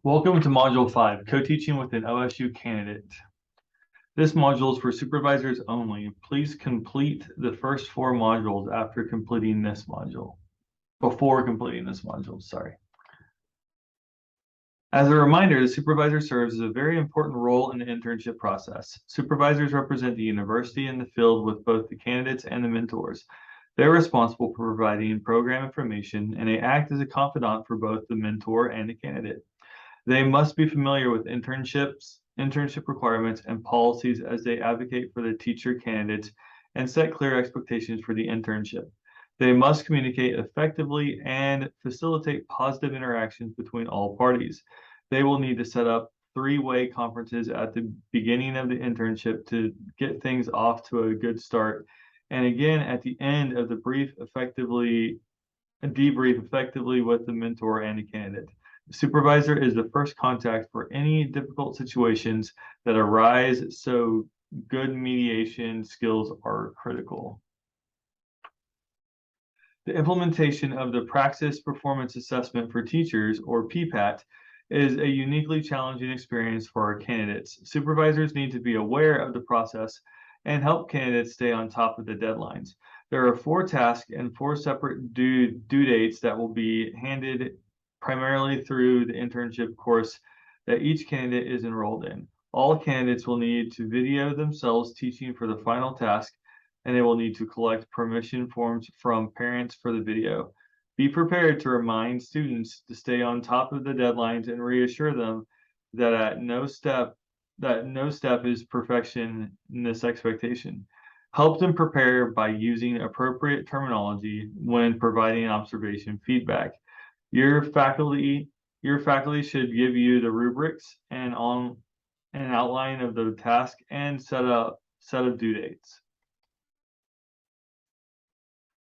Welcome to Module 5, Co-Teaching with an OSU Candidate. This module is for supervisors only. Please complete the first 4 modules after completing this module. Before completing this module, sorry. As a reminder, the supervisor serves as a very important role in the internship process. Supervisors represent the university in the field with both the candidates and the mentors. They're responsible for providing program information, and they act as a confidant for both the mentor and the candidate. They must be familiar with internship requirements, and policies as they advocate for the teacher candidates and set clear expectations for the internship. They must communicate effectively and facilitate positive interactions between all parties. They will need to set up 3-way conferences at the beginning of the internship to get things off to a good start. And again, at the end of the debrief effectively with the mentor and the candidate. The supervisor is the first contact for any difficult situations that arise, so good mediation skills are critical. The implementation of the Praxis Performance Assessment for Teachers, or PPAT, is a uniquely challenging experience for our candidates. Supervisors need to be aware of the process and help candidates stay on top of the deadlines. There are 4 tasks and 4 separate due dates that will be handed primarily through the internship course that each candidate is enrolled in. All candidates will need to video themselves teaching for the final task, and they will need to collect permission forms from parents for the video. Be prepared to remind students to stay on top of the deadlines and reassure them that no step is perfection in this expectation. Help them prepare by using appropriate terminology when providing observation feedback. Your faculty should give you the rubrics and an outline of the task and set of due dates.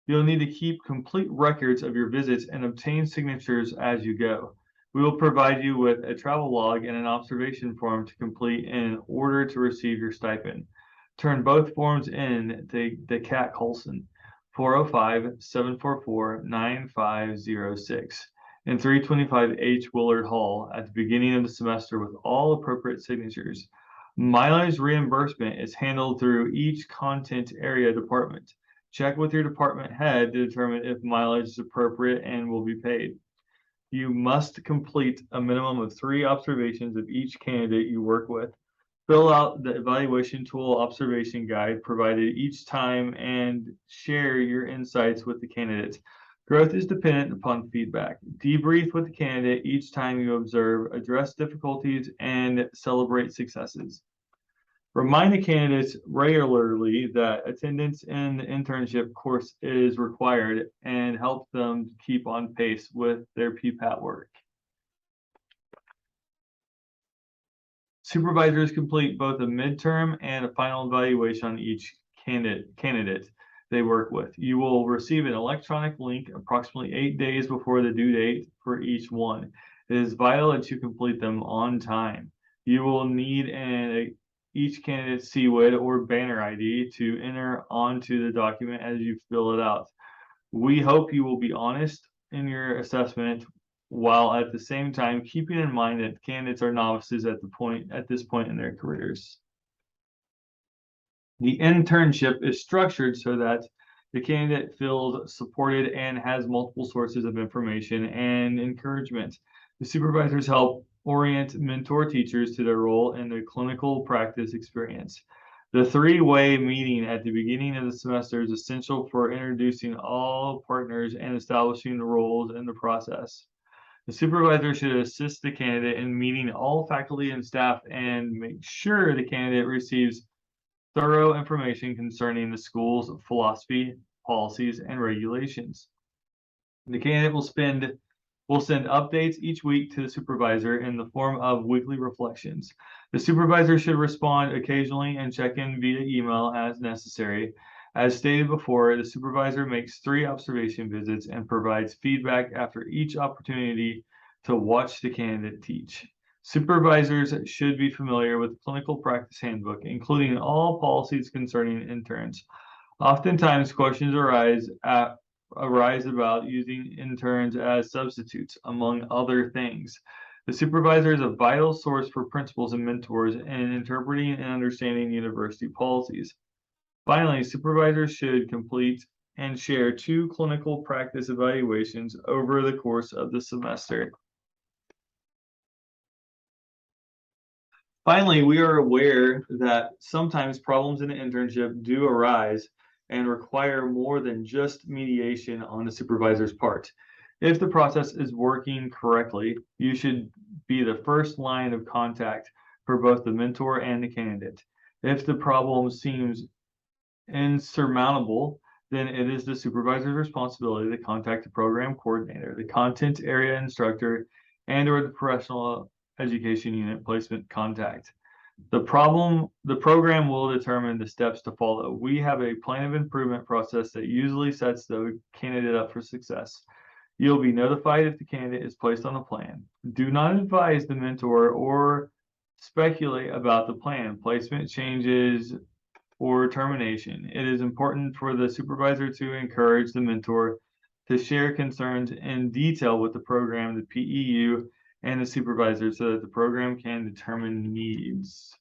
You'll need to keep complete records of your visits and obtain signatures as you go. We will provide you with a travel log and an observation form to complete in order to receive your stipend. Turn both forms in to Kat Colson, 405-744-9506, in 325 H. Willard Hall at the beginning of the semester with all appropriate signatures. Mileage reimbursement is handled through each content area department. Check with your department head to determine if mileage is appropriate and will be paid. You must complete a minimum of 3 observations of each candidate you work with. Fill out the evaluation tool observation guide provided each time and share your insights with the candidates. Growth is dependent upon feedback. Debrief with the candidate each time you observe, address difficulties, and celebrate successes. Remind the candidates regularly that attendance in the internship course is required and help them keep on pace with their PPAT work. Supervisors complete both a midterm and a final evaluation on each candidate they work with. You will receive an electronic link approximately 8 days before the due date for each one. It is vital that you complete them on time. You will need each candidate's CWID or banner ID to enter onto the document as you fill it out. We hope you will be honest in your assessment while at the same time keeping in mind that candidates are novices at this point in their careers. The internship is structured so that the candidate feels supported and has multiple sources of information and encouragement. The supervisors help orient mentor teachers to their role in the clinical practice experience. The 3-way meeting at the beginning of the semester is essential for introducing all partners and establishing the roles in the process. The supervisor should assist the candidate in meeting all faculty and staff and make sure the candidate receives thorough information concerning the school's philosophy, policies, and regulations. The candidate will send updates each week to the supervisor in the form of weekly reflections. The supervisor should respond occasionally and check in via email as necessary. As stated before, the supervisor makes 3 observation visits and provides feedback after each opportunity to watch the candidate teach. Supervisors should be familiar with the Clinical Practice Handbook, including all policies concerning interns. Oftentimes, questions arise about using interns as substitutes, among other things. The supervisor is a vital source for principals and mentors in interpreting and understanding university policies. Finally, supervisors should complete and share 2 clinical practice evaluations over the course of the semester. Finally, we are aware that sometimes problems in an internship do arise and require more than just mediation on the supervisor's part. If the process is working correctly, you should be the first line of contact for both the mentor and the candidate. If the problem seems insurmountable, then it is the supervisor's responsibility to contact the program coordinator, the content area instructor, and or the professional education unit placement contact. The program will determine the steps to follow. We have a plan of improvement process that usually sets the candidate up for success. You'll be notified if the candidate is placed on the plan. Do not advise the mentor or speculate about the plan, placement changes, or termination. It is important for the supervisor to encourage the mentor to share concerns in detail with the program, the PEU, and the supervisor so that the program can determine needs.